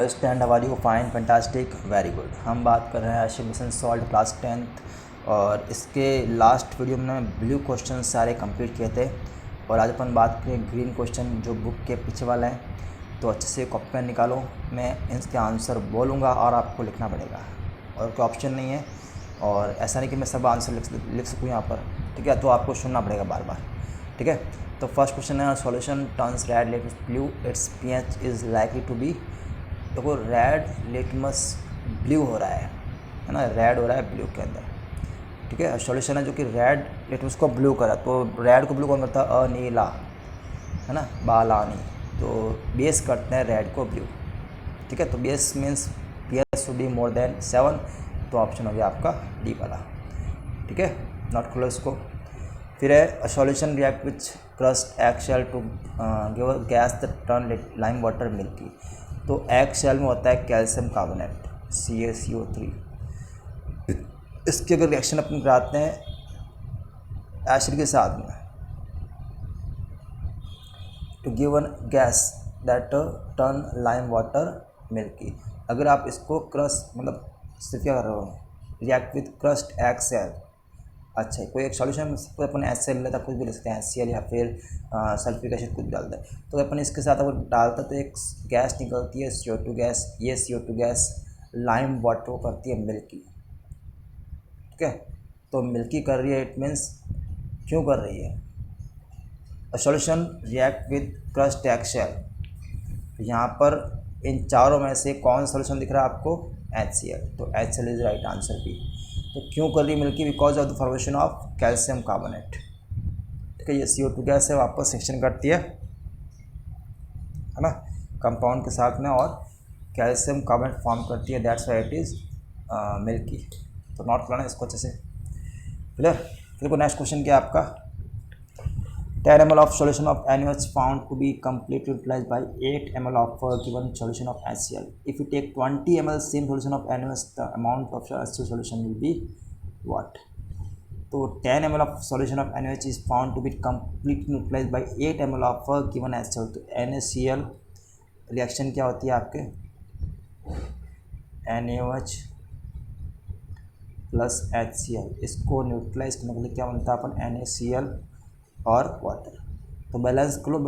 Stand हमारी को fine fantastic very good. हम बात कर रहे हैं आशिक मिशन सॉल्व क्लास 10th और इसके लास्ट वीडियो में ब्लू क्वेश्चन सारे कंप्लीट किए थे और आज अपन बात करें ग्रीन क्वेश्चन जो बुक के पीछे वाला है। तो अच्छे से कॉपी पेन निकालो, मैं इसके आंसर बोलूँगा और आपको लिखना पड़ेगा और कोई ऑप्शन नहीं है। और ऐसा नहीं कि मैं सब आंसर लिख सकूँ यहाँ पर, ठीक है, तो आपको सुनना पड़ेगा बार बार, ठीक है। तो फर्स्ट क्वेश्चन है solution turns red litmus blue its pH is likely to be. देखो रेड लिटमस ब्लू हो रहा है ना, रेड हो रहा है ब्लू के अंदर, ठीक है। सॉल्यूशन है जो कि रेड लिटमस को ब्लू करा, तो रेड को ब्लू कौन करता है? अनीला, है ना, बालानी। तो बेस करते हैं रेड को ब्लू, ठीक है। तो base means pH should be more than 7, तो ऑप्शन हो गया आपका डी वाला, ठीक है। नॉट खोलो इसको। फिर है solution react which crust egg shell to give gas the turn lime water milky. तो एग शेल में होता है कैल्शियम कार्बोनेट CaCO3। इसके अगर रिएक्शन अपन कराते हैं एसिड के साथ में to give one gas that turn lime water milky. अगर आप इसको क्रस्ट मतलब सिर्फ क्या कर रहे हो, react with crust egg shell. अच्छा, कोई एक सॉल्यूशन अपन HCl लेता, कुछ भी ले सकते हैं HCl या फिर सल्फ्यूरिक एसिड कुछ भी डालता है। तो अपन इसके साथ अगर डालता तो एक गैस निकलती है CO2 गैस। ये CO2 गैस लाइम वाटर को करती है मिल्की, ठीक है। तो मिल्की कर रही है, इट मीन्स क्यों कर रही है? Solution react with crust egg shell. यहाँ पर इन चारों में से कौन सा सॉल्यूशन दिख रहा है आपको? HCl। तो HCl is right answer B. तो क्यों कर रही है milky? Because of the formation of calcium carbonate, ठीक है। ये CO2 गैस है, वापस रिएक्शन करती है ना कंपाउंड के साथ में और कैल्शियम कार्बोनेट फॉर्म करती है, that's why it is milky. तो नॉट करना इसको अच्छे से, क्लियर। देखो नेक्स्ट क्वेश्चन क्या है आपका। 10 ml of solution of NaOH found to be completely utilized by 8 ml of given solution of HCl. If you take 20 ml same solution of NaOH, the amount of HCl solution will be what? तो 10 ml of solution of NaOH is found to be completely neutralized by 8 ml of given HCl. तो NaCl reaction क्या होती है आपके? NaOH plus HCl, इसको neutralise करने के लिए क्या बनता है अपन? NaCl और वाटर। तो बैलेंस करो,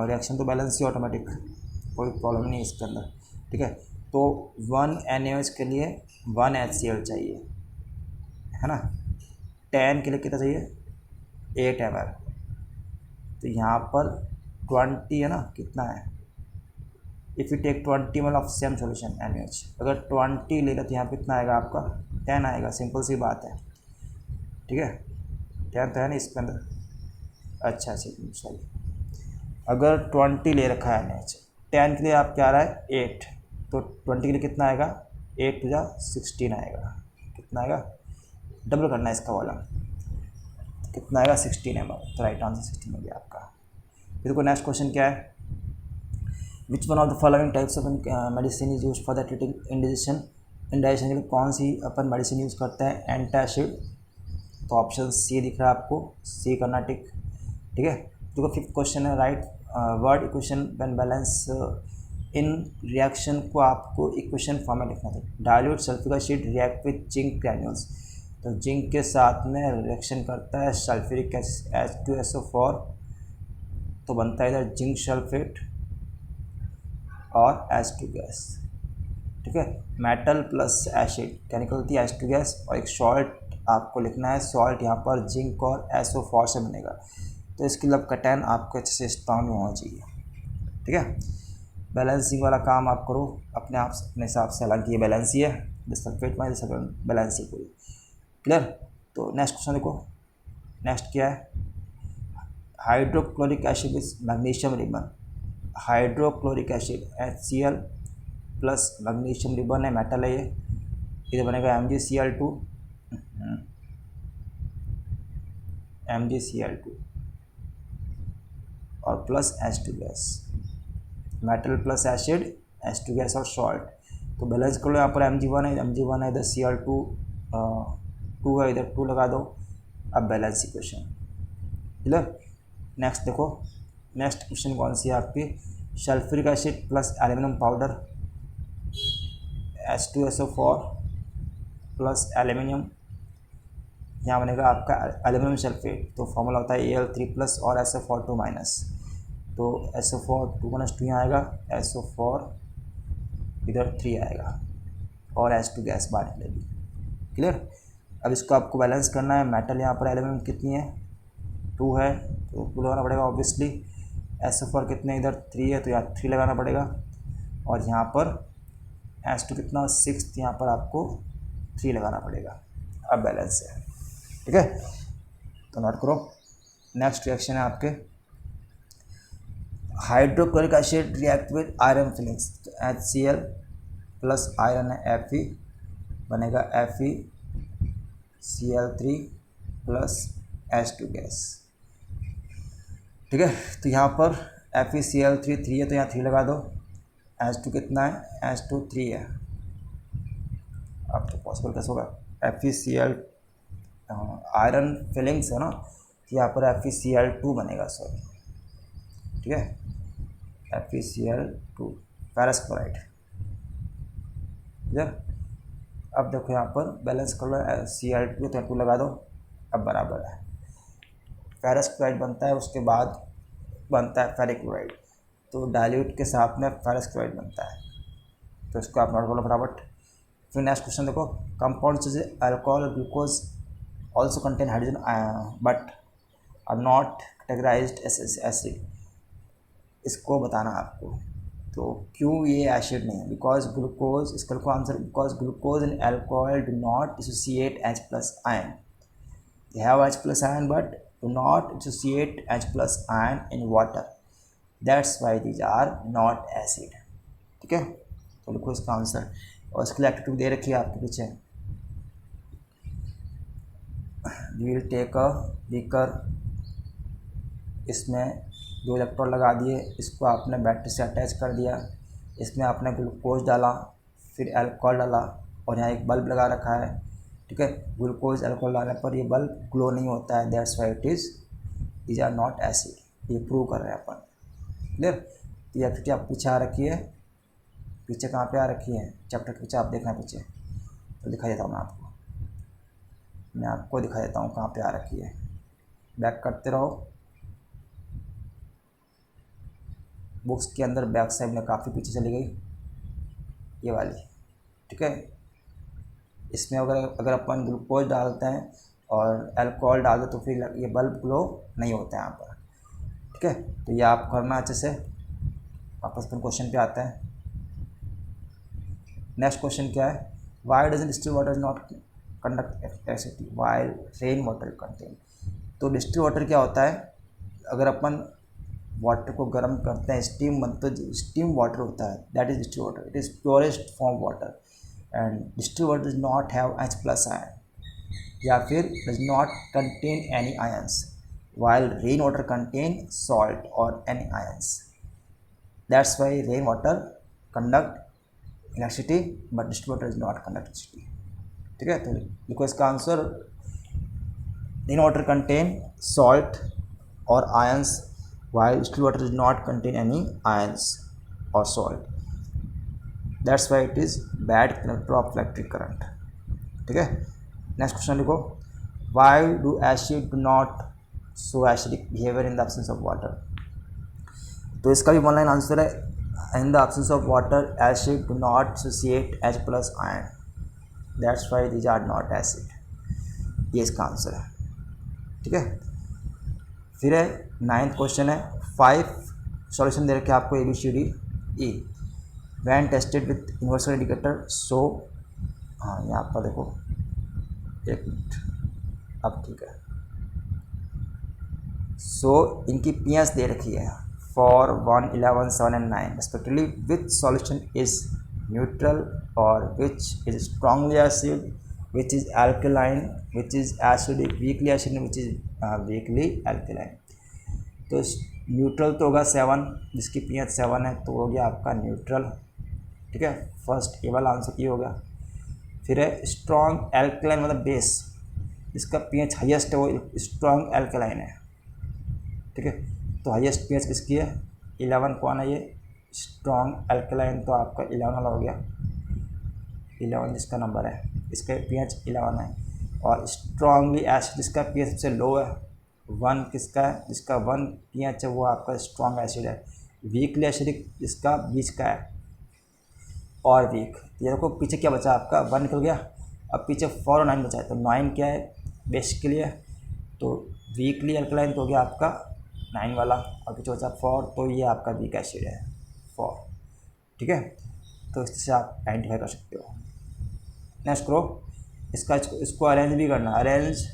रिएक्शन तो बैलेंस ही ऑटोमेटिक, कोई प्रॉब्लम नहीं है इसके अंदर, ठीक है। तो 1 NaOH के लिए 1 HCl चाहिए, है ना। 10 के लिए कितना चाहिए? 8 ml। तो यहाँ पर 20 है ना, कितना है? If you take 20 ml of same solution NaOH, अगर 20 लेगा तो यहाँ पर कितना आएगा आपका? 10 आएगा, सिंपल सी बात है, ठीक है। 10 तो है ना इसके अंदर। अच्छा सॉरी, अगर 20 ले रखा है NaOH, 10 के लिए आप क्या आ रहा है? 8, तो 20 के लिए कितना आएगा? 8 या 16 आएगा। कितना आएगा? डबल करना है इसका वाला, कितना आएगा? 16 ml। तो राइट आंसर 16 हो गया आपका। फिर को नेक्स्ट क्वेश्चन क्या है। Which one of the following types of medicine is use for the treating indigestion. Indigestion के लिए कौन सी अपन मेडिसिन यूज़ करते हैं? एंटासिड। तो ऑप्शन सी दिख रहा है आपको, सी करना टिक, ठीक है। जो फिफ्थ क्वेश्चन है, right word equation when balance in reaction को आपको इक्वेशन फॉर्म में लिखना था। Dilute sulphuric acid react with zinc granules. तो जिंक के साथ में रिएक्शन करता है सल्फ्यूरिक एसिड H2SO4, तो बनता है इधर जिंक सल्फेट और H2 गैस, ठीक है। मेटल प्लस एसिड क्या निकलती है? H2 gas. और एक सॉल्ट आपको लिखना है, सॉल्ट यहाँ पर जिंक और SO4 से बनेगा। तो इसके लिए कटैन आपको अच्छे से स्ट्रॉन्ग होना चाहिए, ठीक है। बैलेंसिंग वाला काम आप करो अपने आप अपने हिसाब से, हालांकि ये बैलेंस ही है, सल्फेट में बैलेंस ही पूरी, क्लियर। तो नेक्स्ट क्वेश्चन देखो, नेक्स्ट क्या है। Hydrochloric acid with magnesium ribbon. Hydrochloric acid HCl plus magnesium ribbon है, मेटल है ये, इधर बनेगा MgCl2 और plus H2 gas. Metal plus acid H2 gas और सॉल्ट। तो बैलेंस कर लो, यहाँ पर Mg1 है, इधर Cl2 2 है, इधर 2 लगा दो। अब बैलेंस इक्वेशन, क्लियर। नेक्स्ट देखो, नेक्स्ट क्वेश्चन कौन सी है आपकी? Sulphuric acid plus aluminium powder H2SO4 plus aluminium, यहाँ बनेगा आपका एल्यूमिनियम सल्फेट, तो फॉर्मूला होता है Al3 प्लस और SO4 2 माइनस, तो SO4 2 माइनस 2 यहाँ आएगा, SO4 इधर 3 आएगा और H2 गैस बाहर निकलेगी। क्लियर। अब इसको आपको बैलेंस करना है। मेटल यहाँ पर एल्यूमिनियम कितनी है 2 है, तो 2 लगाना पड़ेगा ऑब्वियसली। SO4 कितने इधर 3 है, तो यहाँ 3 लगाना पड़ेगा, और यहाँ पर H2 कितना 6, यहाँ पर आपको 3 लगाना पड़ेगा। अब बैलेंस है, ठीक है, तो नोट करो। नेक्स्ट रिएक्शन है आपके hydrochloric acid react with iron filings, तो HCl प्लस आयरन है Fe, बनेगा FeCl3 प्लस H2 गैस, ठीक है। तो यहाँ पर FeCl3 3 है, तो यहाँ 3 लगा दो। H2 कितना है, H2 3 है। अब तो पॉसिबल कैसे होगा, FeCl आयरन फिलिंग्स है ना, तो यहाँ पर FeCl2 बनेगा, सॉरी, ठीक है, FeCl2 फेरस क्लोराइड। क्लियर। अब देखो यहाँ पर बैलेंस कर लो, Cl2 तो 2 लगा दो, अब बराबर है। फेरस क्लोराइड बनता है, उसके बाद बनता है फेरिक क्लोराइड, तो डाइल्यूट के साथ में फेरस क्लोराइड बनता है, तो इसको आप नोट कर लो फटाफट। फिर नेक्स्ट क्वेश्चन देखो, कंपाउंड जैसे अल्कोहल और glucose also contain hydrogen but are not categorized as acid, इसको बताना आपको। तो क्यों ये एसिड नहीं है, बिकॉज ग्लूकोज, इसका को answer, because glucose and alcohol do not associate H plus ion, they have H plus ion but do not associate H plus ion in water, that's why these are not acid, ठीक है। तो लिखो इसका answer, और इसके लिए activity दे रखी है आपके पीछे। We will take a beaker, इसमें 2 इलेक्ट्रोड लगा दिए, इसको आपने बैटरी से अटैच कर दिया, इसमें आपने ग्लूकोज डाला, फिर अल्कोहल डाला, और यहाँ एक बल्ब लगा रखा है, ठीक है। ग्लूकोज अल्कोहल डालने पर ये बल्ब ग्लो नहीं होता है, that's why it is these are not acid, ये प्रूव कर रहे हैं अपन। क्लियर। तो ये एक्टिविटी आप पीछे आ रखी है, पीछे कहाँ पे आ रखी है, चैप्टर के पीछे आप देखना पीछे, तो दिखा देता हूँ मैं आपको दिखा देता हूँ कहाँ पे आ रखी है। बैक करते रहो, बुक्स के अंदर बैक साइड में काफ़ी पीछे चली गई ये वाली, ठीक है। इसमें अगर अपन ग्लूकोज डालते हैं और अल्कोहल डाल दो तो फिर ये बल्ब ग्लो नहीं होता है यहाँ पर, ठीक है। तो ये आप करना अच्छे से। वापस अपन क्वेश्चन पे आते हैं। नेक्स्ट क्वेश्चन क्या है, why doesn't distilled water not conduct electricity while rain water contain. तो डिस्टिल्ड वाटर क्या होता है, अगर अपन वाटर को गर्म करते हैं, स्टीम बनता है, स्टीम वाटर होता है, that is distilled water, it is purest form water, and distilled water does not have H plus ion या फिर does not contain any ions, while rain water contain salt और any ions, that's why rain water conduct electricity but distilled water is not conduct electricity, ठीक है। तो देखो इसका answer, rain water contain salt और ions while distilled water does not contain any ions or salt, that's why it is bad conductor of electric current, ठीक है। Next question लिखो, why do acid do not show acidic behavior in the absence of water। तो इसका भी one line answer है, in the absence of water acid do not associate H plus ion, that's why these are not acid, ये इसका answer है, ठीक है। फिर है 9th क्वेश्चन है, 5 सॉल्यूशन दे रखे आपको ABCD E, when tested with universal indicator so, हाँ यहाँ पर देखो, एक मिनट, अब ठीक है। सो इनकी पीएस दे रखी है for 1, 11, 7 and 9 respectively, which solution is neutral और which is strongly acid, which is alkaline, which is acidic, weakly acidic, which is weakly alkaline। तो न्यूट्रल तो होगा 7, जिसकी पीएच 7 है, तो हो गया आपका न्यूट्रल, ठीक है। फर्स्ट ए वाला आंसर ये होगा। फिर है स्ट्रॉन्ग एल्कलाइन, मतलब बेस, जिसका पीएच हाईएस्ट है वो स्ट्रॉन्ग एल्कलाइन है, ठीक है। तो हाईएस्ट पीएच किसकी है, 11 कौन है ये, स्ट्रॉन्ग एल्कलाइन, तो आपका 11 वाला हो गया। 11 जिसका नंबर है, इसका pH 11 है। और स्ट्रांगली एसिड जिसका pH सबसे लो है 1 किसका है, जिसका 1 pH है वो आपका स्ट्रॉन्ग एसिड है। वीकली एसिडिक जिसका बीच का है और वीक। ये देखो पीछे क्या बचा आपका 1 निकल गया, अब पीछे 4 और 9 बचा है। तो 9 क्या है बेस के लिए, तो वीकली अल्कलाइन तो हो गया आपका 9 वाला, और पीछे बचा 4, तो ये आपका वीक एसिड है 4। ठीक है, तो इससे आप आइडेंटिफाई कर सकते हो। नेक्स्ट करो इसको अरेंज भी करना। Arrange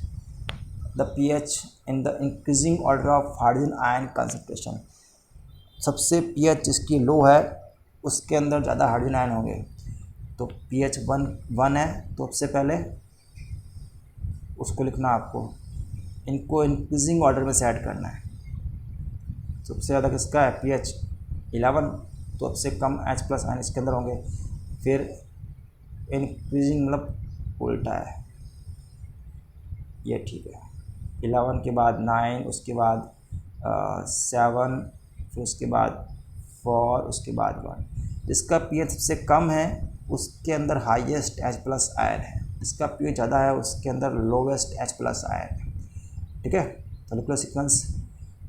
the pH in the increasing order of hydrogen ion concentration. सबसे पीएच जिसकी लो है उसके अंदर ज़्यादा हाइड्रोजन आयन होंगे। तो पीएच 1 है, तो सबसे पहले उसको लिखना आपको, इनको इंक्रीजिंग ऑर्डर में से ऐड करना है। सबसे ज़्यादा किसका है पीएच 11, तो सबसे कम H+ आयन इसके अंदर होंगे। फिर इंक्रीजिंग मतलब उल्टा है, ये ठीक है। 11 के बाद 9, उसके बाद 7, फिर उसके बाद 4, उसके बाद 1। जिसका पीएच सबसे कम है उसके अंदर हाईएस्ट H+ आयन है, जिसका पीएच ज़्यादा है उसके अंदर लोवेस्ट H+ आयन है। ठीक है, तो लिख लो सीक्वेंस।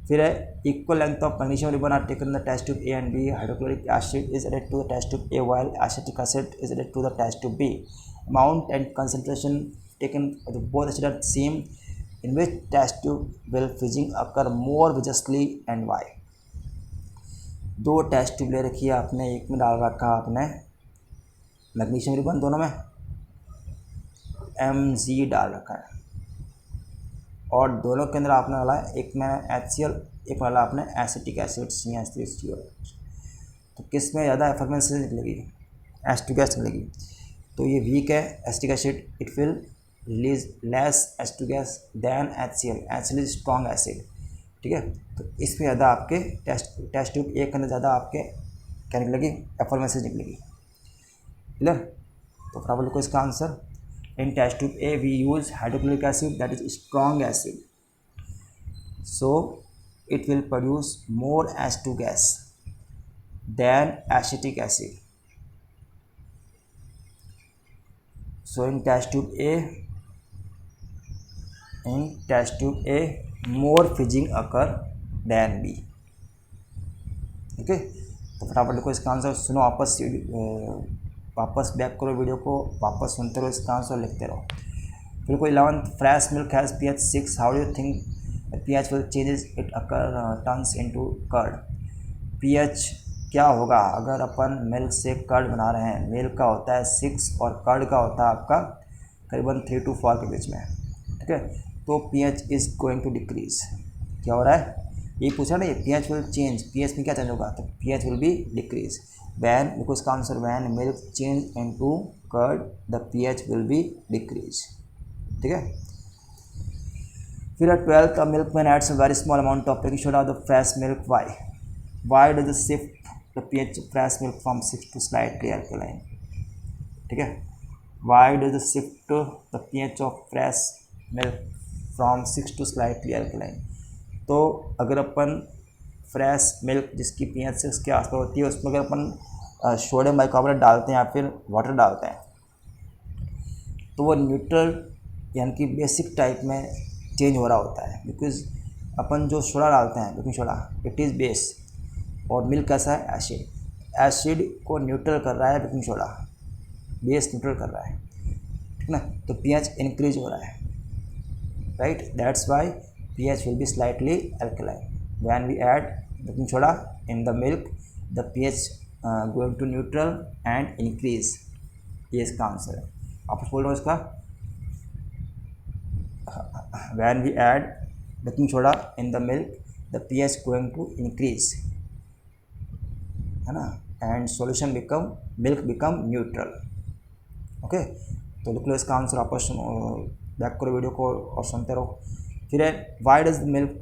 फिर है equal length of magnesium ribbon are taken the test tube A and B. Hydrochloric acid is added to the test tube A while acetic acid is added to the test tube B. Amount and concentration taken both acid are same in which test tube will fizzing occur more vigorously and why। दो test tube ले रखी है आपने, एक में डाल रखा आपने मैग्नीशियम रिबन, दोनों में Mg डाल रखा है, और दोनों के अंदर आपने डाला है, एक में HCl, एक में डाला आपने एसिटिक एसिड CH3CO। तो किस में ज़्यादा एफर्मेंसेस निकलेगी, H2 गैस निकलेगी। तो ये वीक है acetic acid, it will release less H2 gas than HCl। HCl is strong acid. ठीक है, तो इसमें ज़्यादा आपके टेस्ट ट्यूब ए के अंदर ज़्यादा आपके क्या निकलेगी, एफर्मेंसेस निकलेगी। क्लियर, तो फटाफट लिखो इसका answer. In test tube A we use hydrochloric acid that is strong acid, so it will produce more H2 gas than acetic acid. So in test tube A more fizzing occur than B. Okay, तो फटाफट लिखो इसका answer. सुनो वापस back करो video को, वापस सुनते रहो, इसका आंसर लिखते रहो। फिर कोई 11th fresh milk has pH 6, how do you think pH will changes it occur turns into curd. pH क्या होगा अगर अपन मिल्क से कर्ड बना रहे हैं। मिल्क का होता है 6 और कर्ड का होता है आपका करीबन 3 to 4 के बीच में। ठीक है, तो pH is going to decrease. क्या हो रहा है, ये पूछा ना, ये pH विल चेंज, pH में क्या चेंज होगा, तो pH will be decrease. When, देखो इसका आंसर, when milk change into curd the pH will be decrease. ठीक है, फिर 12th milk man adds very small amount of baking soda the fresh milk, why does shift the pH fresh milk from 6 to slightly alkaline। ठीक है, why does shift the pH of fresh milk from 6 to slightly alkaline। तो अगर अपन fresh milk जिसकी pH 6 के आसपास होती है उसमें अगर अपन सोडियम बाइकार्बोनेट डालते हैं या फिर वाटर डालते हैं तो वो न्यूट्रल यानी कि बेसिक टाइप में चेंज हो रहा होता है। बिकॉज अपन जो सोडा डालते हैं baking soda, it is base, और मिल्क कैसा है, एसिड। एसिड को न्यूट्रल कर रहा है बेकिंग सोडा, बेस न्यूट्रल कर रहा है, ठीक ना। तो pH इंक्रीज हो रहा है, right, that's why pH will be slightly alkaline when we add baking soda in the milk, the pH going to neutral and increase। ये इसका आंसर है। वापस बोल रहा हूँ इसका, when we add baking soda in the milk the pH going to increase, है ना, and solution become milk become neutral। Okay, तो लिख लो इसका आंसर, वापस बैक करो वीडियो को और सुनते रहो। फिर है why does milk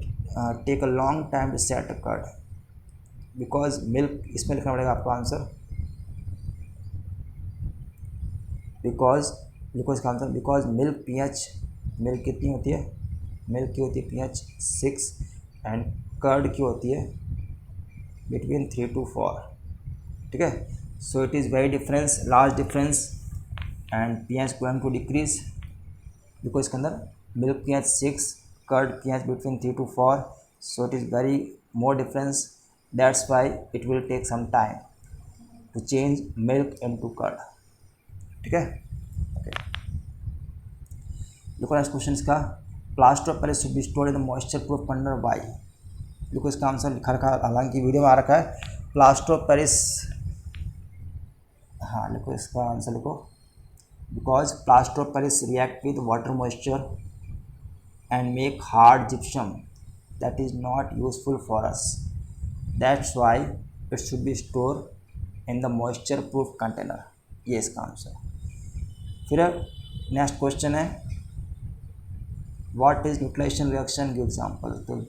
take a long time to set a curd. Because milk, इसमें लिखना पड़ेगा आपका आंसर, बिकॉज लिखो इसका आंसर, बिकॉज मिल्क pH, मिल्क कितनी होती है, मिल्क की होती है pH 6 एंड कर्ड की होती है बिटवीन 3 to 4। ठीक है, so it is very difference, large difference and pH going to decrease because इसके अंदर milk pH 6, curd pH between 3 to 4, so it is very more difference, that's why it will take some time to change milk into curd. ठीक है, okay. देखो next question इसका, plaster of Paris should be stored in moisture proof container by. देखो इसका answer लिखा रखा है, हालांकि वीडियो में आ रखा है प्लास्टर ऑफ पेरिस, हाँ लिखो इसका आंसर लिखो, because plaster of Paris react with water moisture and make hard gypsum that is not useful for us, that's why it should be stored in the moisture proof container। ये इसका answer. फिर next question है what is neutralization reaction, give example। तो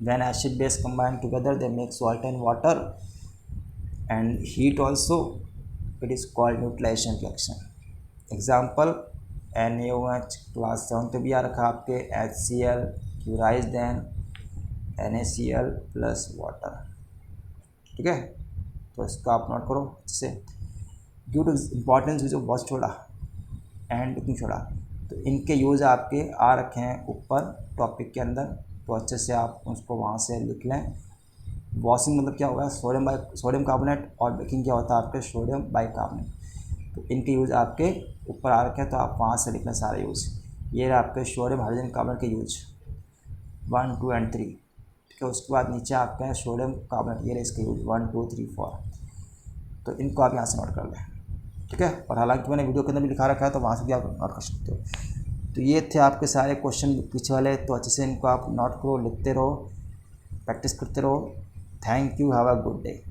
when acid base combine together they make salt and water and heat also, it is called neutralization reaction। Example NaOH class 7 पे भी आ रखा आपके HCl क्यूराइज then NaCl plus water. ठीक है, तो इसका आप नोट करो इससे। Due to importance use of wash soda and baking soda, तो इनके यूज़ आपके आ रखे हैं ऊपर टॉपिक के अंदर, तो अच्छे से आप उसको वहाँ से लिख लें। वॉशिंग मतलब क्या होगा, सोडियम कार्बोनेट, और बेकिंग क्या होता है आपके सोडियम बाइकार्बोनेट, तो इनके यूज़ आपके ऊपर आ रखे हैं, तो आप वहाँ से लिखना सारे यूज़। ये रहा आपके सोडियम हाइड्रोजन कार्बोनेट के यूज 1, 2 and 3। ठीक है, उसके बाद नीचे आपका है सोडियम कार्बोनेट, ये रहे इसके यूज 1, 2, 3, 4, तो इनको आप यहाँ से नोट कर लें। ठीक है, और हालांकि मैंने वीडियो के अंदर भी लिखा रखा है, तो वहाँ से भी आप नोट कर सकते हो। तो ये थे आपके सारे क्वेश्चन पीछे वाले, तो अच्छे से इनको आप नोट करो, लिखते रहो, प्रैक्टिस करते रहो। Thank you, have a good day.